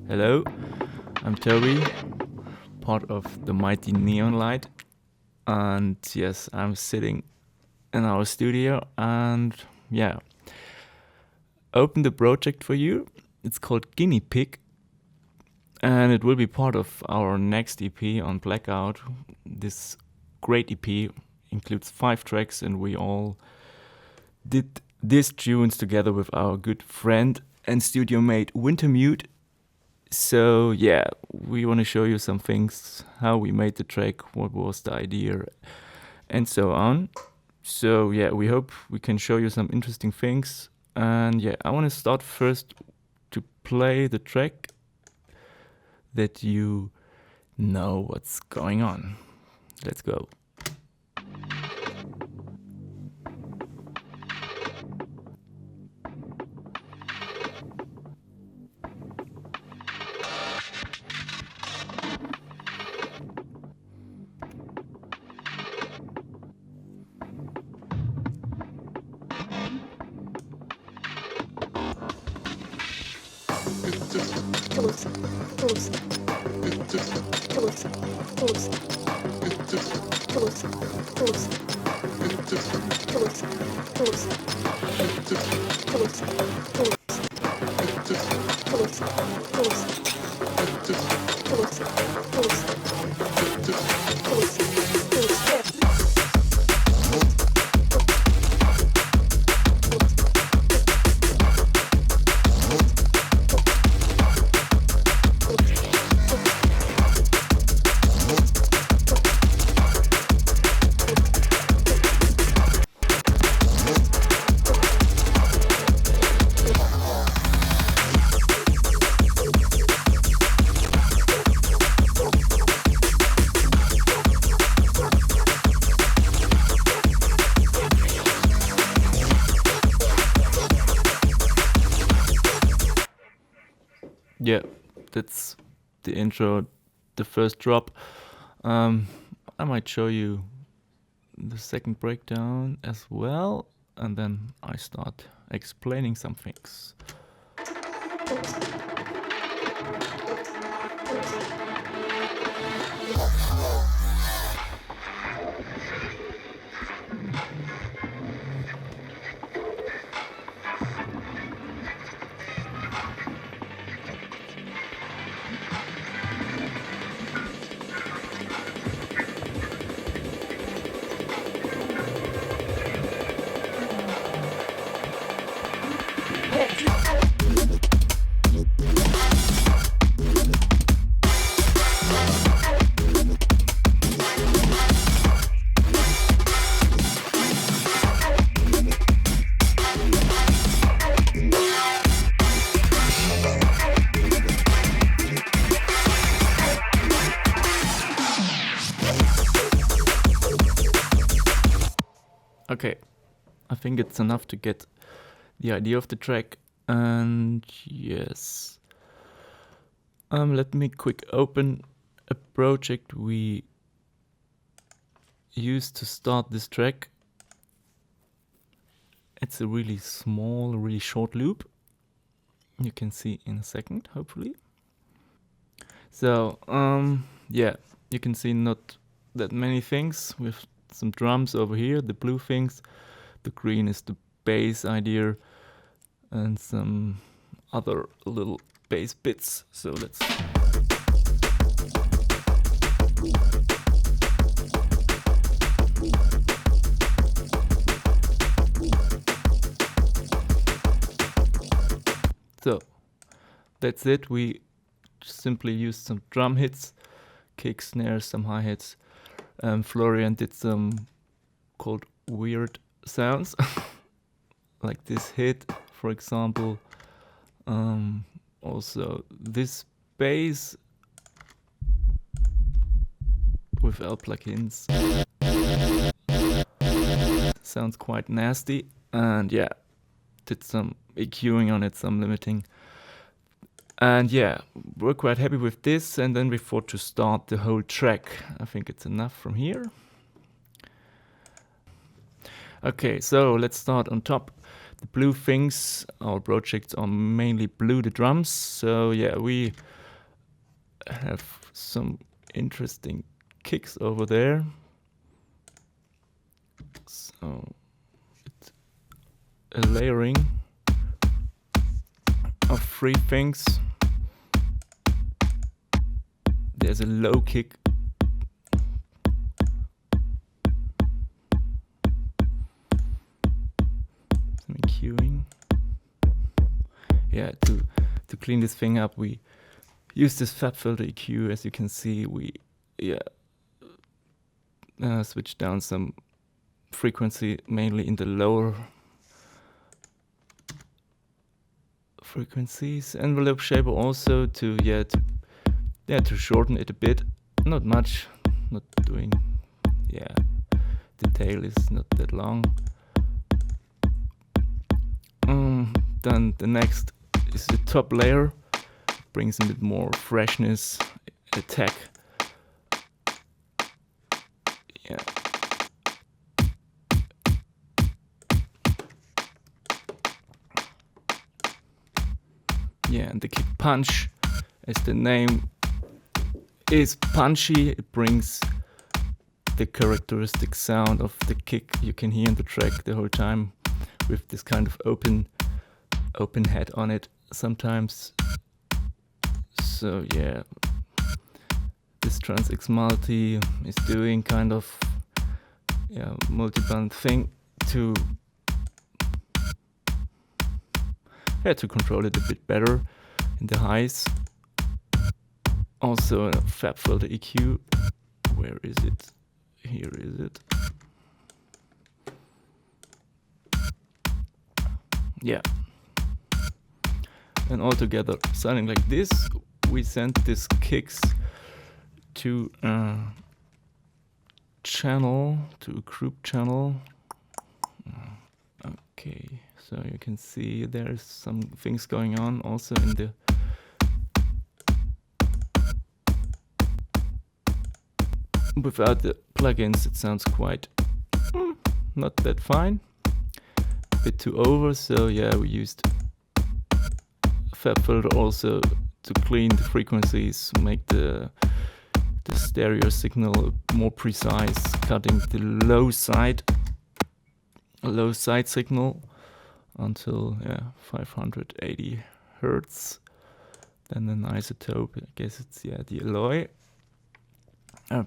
Hello, I'm Toby, part of the mighty Neonlight, and yes, I'm sitting in our studio and yeah, opened a project for you. It's called Guinea, and it will be part of our next EP on Blackout. This great EP includes 5 tracks, and we all did these tunes together with our good friend and studio mate Wintermute. So yeah, we want to show you some things, how we made the track, what was the idea, and so on. So yeah, we hope we can show you some interesting things. And yeah, I want to start first to play the track that you know what's going on. Let's go. Yeah, that's the intro, the first drop. I might show you the second breakdown as well, and then I start explaining some things. Okay, I think it's enough to get the idea of the track. And yes, let me quick open a project we used to start this track. It's a really small, really short loop. You can see in a second, hopefully. So, yeah, you can see not that many things with some drums over here, the blue things. The green is the bass idea and some other little bass bits. So let's... So that's it. We simply used some drum hits, kick, snares, some hi-hats. Florian did some called weird sounds, like this hit, for example. Also this bass with L plugins sounds quite nasty, and yeah, did some EQing on it, some limiting. And yeah, we're quite happy with this, and then we thought to start the whole track. I think it's enough from here. Okay, so let's start on top. The blue things, our projects are mainly blue, the drums. So yeah, we have some interesting kicks over there. So it's a layering of 3 things. There's a low kick. Some EQing. Yeah, to clean this thing up, we use this fab filter EQ. As you can see, we switch down some frequency, mainly in the lower frequencies. Envelope shaper also to shorten it a bit. Not much. Not doing. Yeah, the tail is not that long. Then the next is the top layer. Brings a bit more freshness, attack. Yeah. Yeah, and the kick punch, as the name is punchy, it brings the characteristic sound of the kick you can hear in the track the whole time, with this kind of open head on it sometimes. So yeah, this Trans X Multi is doing kind of multi-band thing to control it a bit better in the highs. Also a fab filter EQ. Where is it? Here is it. Yeah. And all together sounding like this. We sent these kicks to a channel, to a group channel. Okay, so you can see there's some things going on also in the without the plugins. It sounds quite not that fine, a bit too over. So yeah, we used fab filter also to clean the frequencies, make the stereo signal more precise, cutting the low side signal until 580 hertz. Then an isotope, I guess it's the alloy.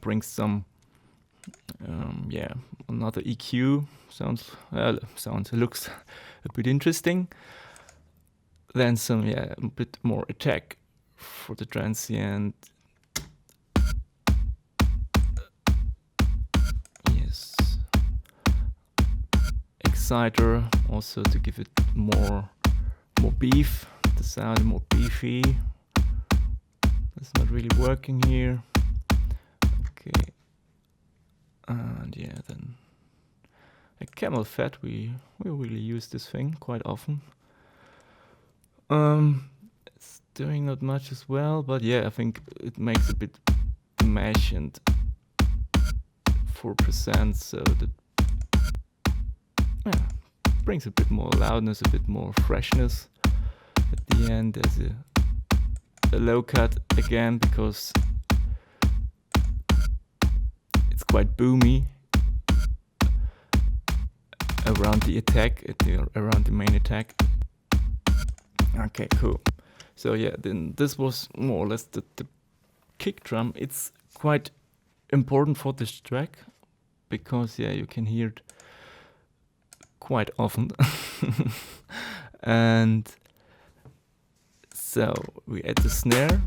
Brings some another EQ. Looks a bit interesting. Then some a bit more attack for the transient. Yes. Exciter also to give it more beef. The sound more beefy. That's not really working here. Okay. And then a camel fat. We really use this thing quite often. It's doing not much as well, but I think it makes a bit mesh and 4%, so that brings a bit more loudness, a bit more freshness. At the end there's a low cut again, because it's quite boomy around the attack, around the main attack. Okay, cool. So then this was more or less the kick drum. It's quite important for this track, because you can hear it quite often. And so we add the snare.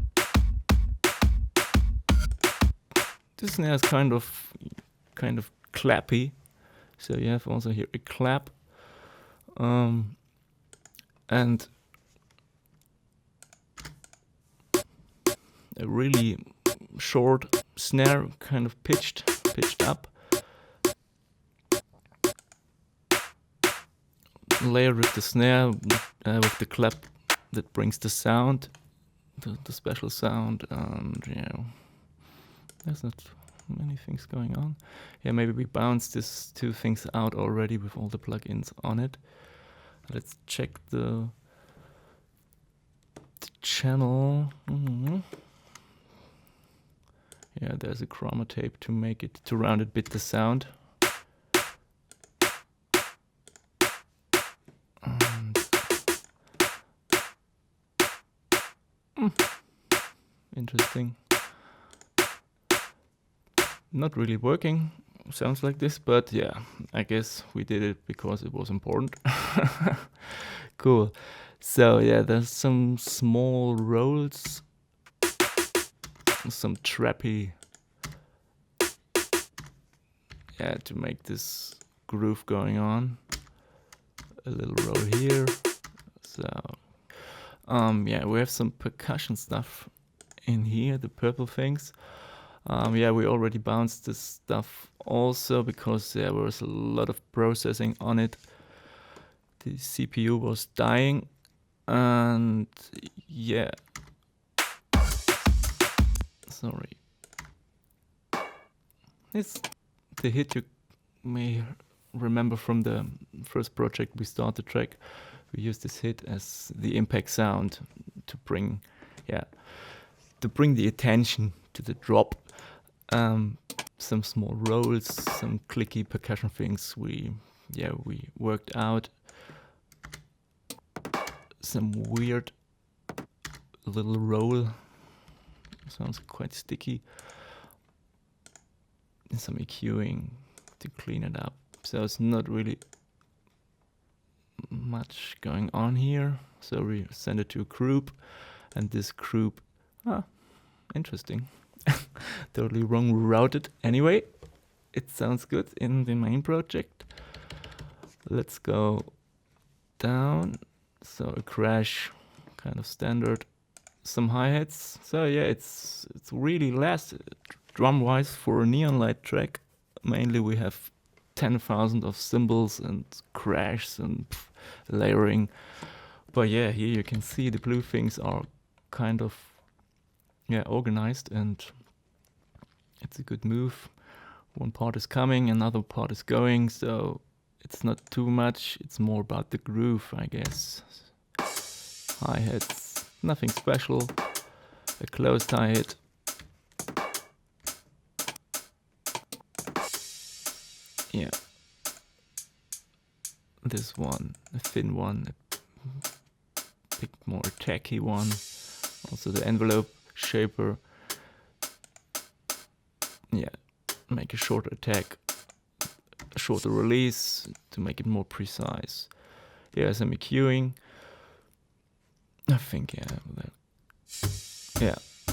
The snare is kind of clappy, so you have also here a clap, and a really short snare, kind of pitched up. Layer with the snare, with the clap that brings the sound, the special sound, and there's not many things going on. Maybe we bounced these 2 things out already with all the plugins on it. Let's check the channel. Yeah, there's a chroma tape to make it, to round it bit the sound. And interesting. Not really working, sounds like this, but yeah, I guess we did it because it was important. Cool. So yeah, there's some small rolls, some trappy, yeah, to make this groove going on. A little roll here. So yeah, we have some percussion stuff in here, the purple things. Yeah, we already bounced this stuff also because there was a lot of processing on it. The CPU was dying, and yeah, sorry. It's the hit you may remember from the first project we started the track. We used this hit as the impact sound to bring, yeah, to bring the attention to the drop. Some small rolls, some clicky percussion things we worked out. Some weird little roll, sounds quite sticky. And some EQing to clean it up. So it's not really much going on here. So we send it to a group, and this group, interesting. Totally wrong routed. Anyway, it sounds good in the main project. Let's go down. So a crash, kind of standard. Some hi-hats. So yeah, it's really less drum-wise for a Neonlight track. Mainly we have 10,000 of cymbals and crash and layering. But yeah, here you can see the blue things are kind of organized, and it's a good move. One part is coming, another part is going, so it's not too much. It's more about the groove, I guess. Hi-hats, nothing special. A closed hi-hat. Yeah. This one, a thin one, a bit more tacky one. Also the envelope shaper. Yeah, make a shorter attack, a shorter release to make it more precise. Yeah, some EQing. I think,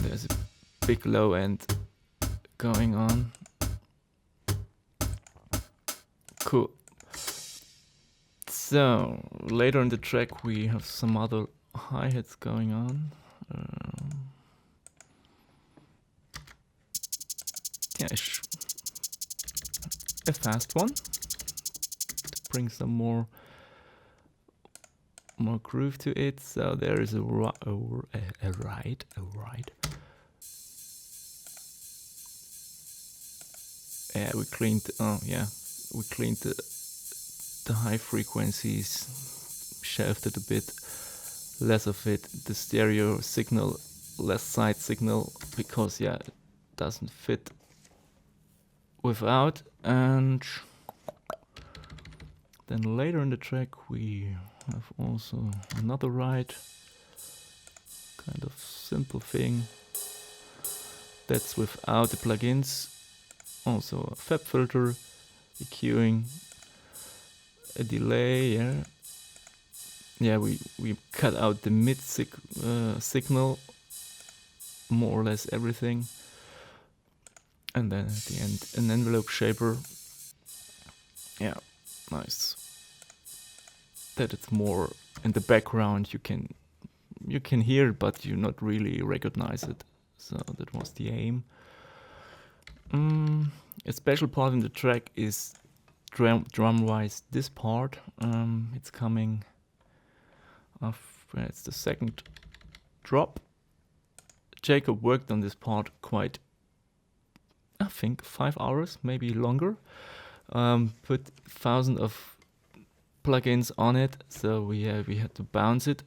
there's a big low end going on. Cool. So, later in the track we have some other hi-hats going on. A fast one to bring some more groove to it. So there is a ride. Yeah, we cleaned. We cleaned the high frequencies, shelved it a bit, less of it. The stereo signal, less side signal, because it doesn't fit without. And then later in the track we have also another ride, kind of simple thing that's without the plugins. Also a FEP filter, EQing, a delay. We cut out the mid signal, more or less everything. And then at the end, an envelope shaper. Yeah, nice. That it's more in the background. You can hear it, but you not really recognize it. So that was the aim. A special part in the track is drum-wise this part. It's coming after, it's the second drop. Jacob worked on this part quite, I think, 5 hours, maybe longer. Put thousands of plugins on it, so we had to bounce it.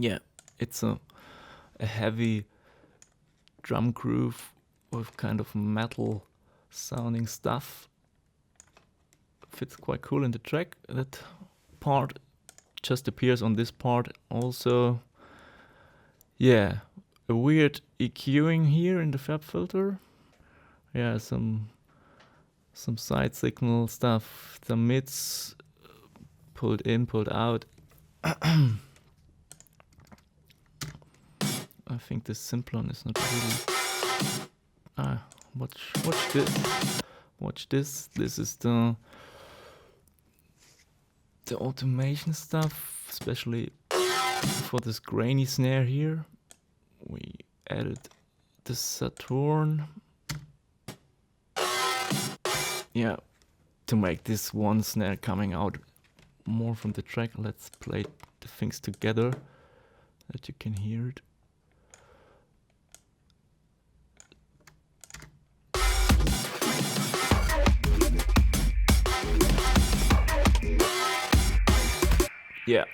yeah, it's a heavy drum groove with kind of metal sounding stuff. Fits quite cool in the track. That part just appears on this part also. Yeah, a weird EQing here in the FAB filter. Yeah, some side signal stuff, some mids pulled in, pulled out. I think the Simplon is not really. Watch this. Watch this. This is the automation stuff, especially for this grainy snare here. We added the Saturn. Yeah, to make this one snare coming out more from the track. Let's play the things together that you can hear it. Yeah,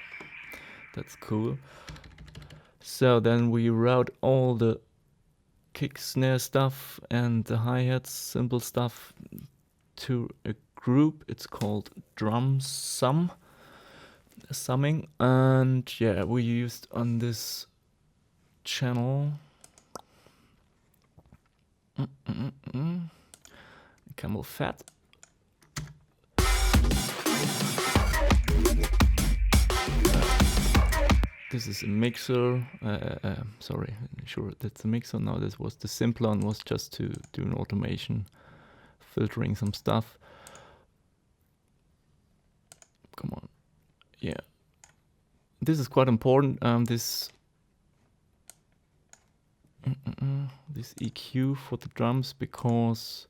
that's cool. So then we route all the kick snare stuff and the hi-hats, cymbal stuff to a group. It's called drum summing, and yeah, we used on this channel Camel Fat. This is a mixer. Sorry, sure that's a mixer. Now this was the Simplon, was just to do an automation, filtering some stuff. Come on, yeah. This is quite important. This EQ for the drums, because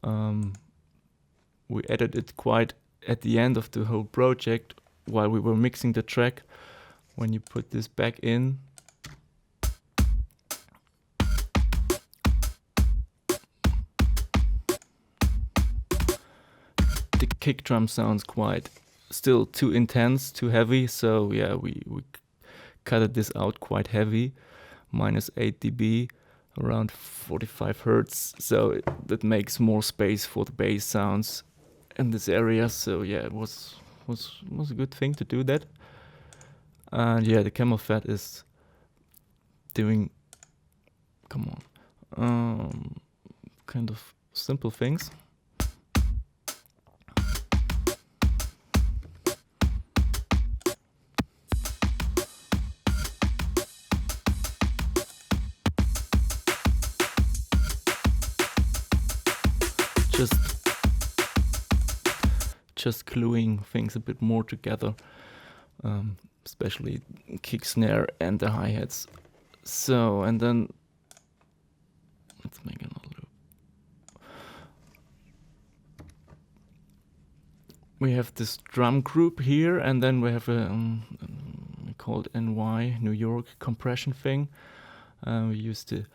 we added it quite at the end of the whole project while we were mixing the track. When you put this back in, the kick drum sounds quite still too intense, too heavy. So yeah, we cutted this out quite heavy, -8 dB, around 45 Hertz. So that makes more space for the bass sounds in this area. So yeah, it was a good thing to do that. And yeah, the Camel Fat is doing, come on, kind of simple things. Just gluing things a bit more together. Especially kick snare and the hi-hats. So, and then let's make another loop. We have this drum group here, and then we have a called NY, New York compression thing. We used the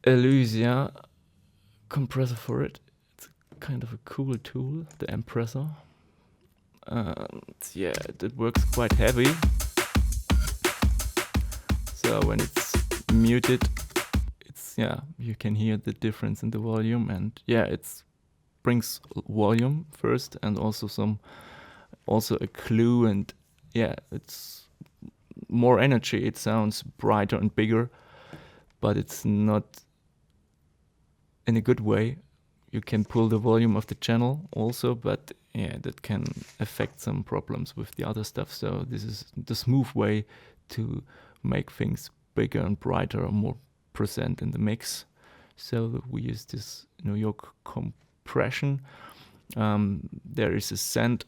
Elysia compressor for it. It's kind of a cool tool, the Empressor. Yeah, it works quite heavy. So when it's muted, it's, yeah, you can hear the difference in the volume, and yeah, it brings volume first, and also a clue, and yeah, it's more energy. It sounds brighter and bigger, but it's not in a good way. You can pull the volume of the channel also, but yeah, that can affect some problems with the other stuff. So this is the smooth way to make things bigger and brighter, or more present in the mix. So we use this New York compression. There is a send.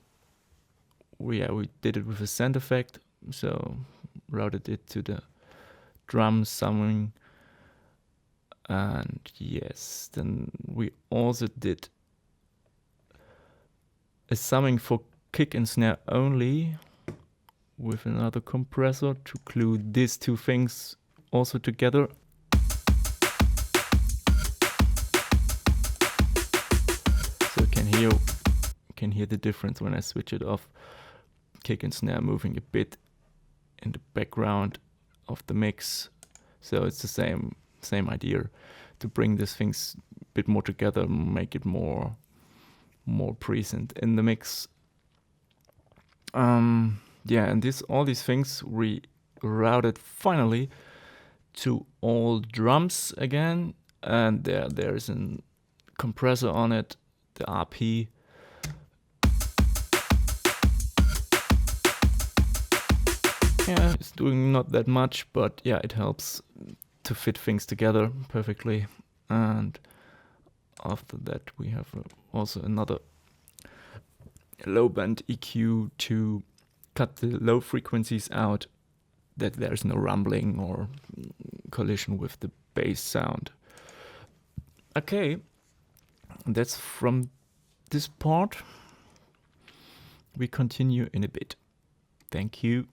We did it with a send effect. So routed it to the drum summing. And yes, then we also did a summing for kick and snare only with another compressor to glue these two things also together. So you can hear the difference when I switch it off. Kick and snare moving a bit in the background of the mix. So it's the same idea, to bring these things a bit more together, make it more present in the mix. Yeah, and all these things we routed finally to all drums again, and there's a compressor on it, the RP. Yeah, it's doing not that much, but yeah, it helps to fit things together perfectly. And after that we have also another low band EQ to cut the low frequencies out, that there's no rumbling or collision with the bass sound. Okay, that's from this part. We continue in a bit. Thank you.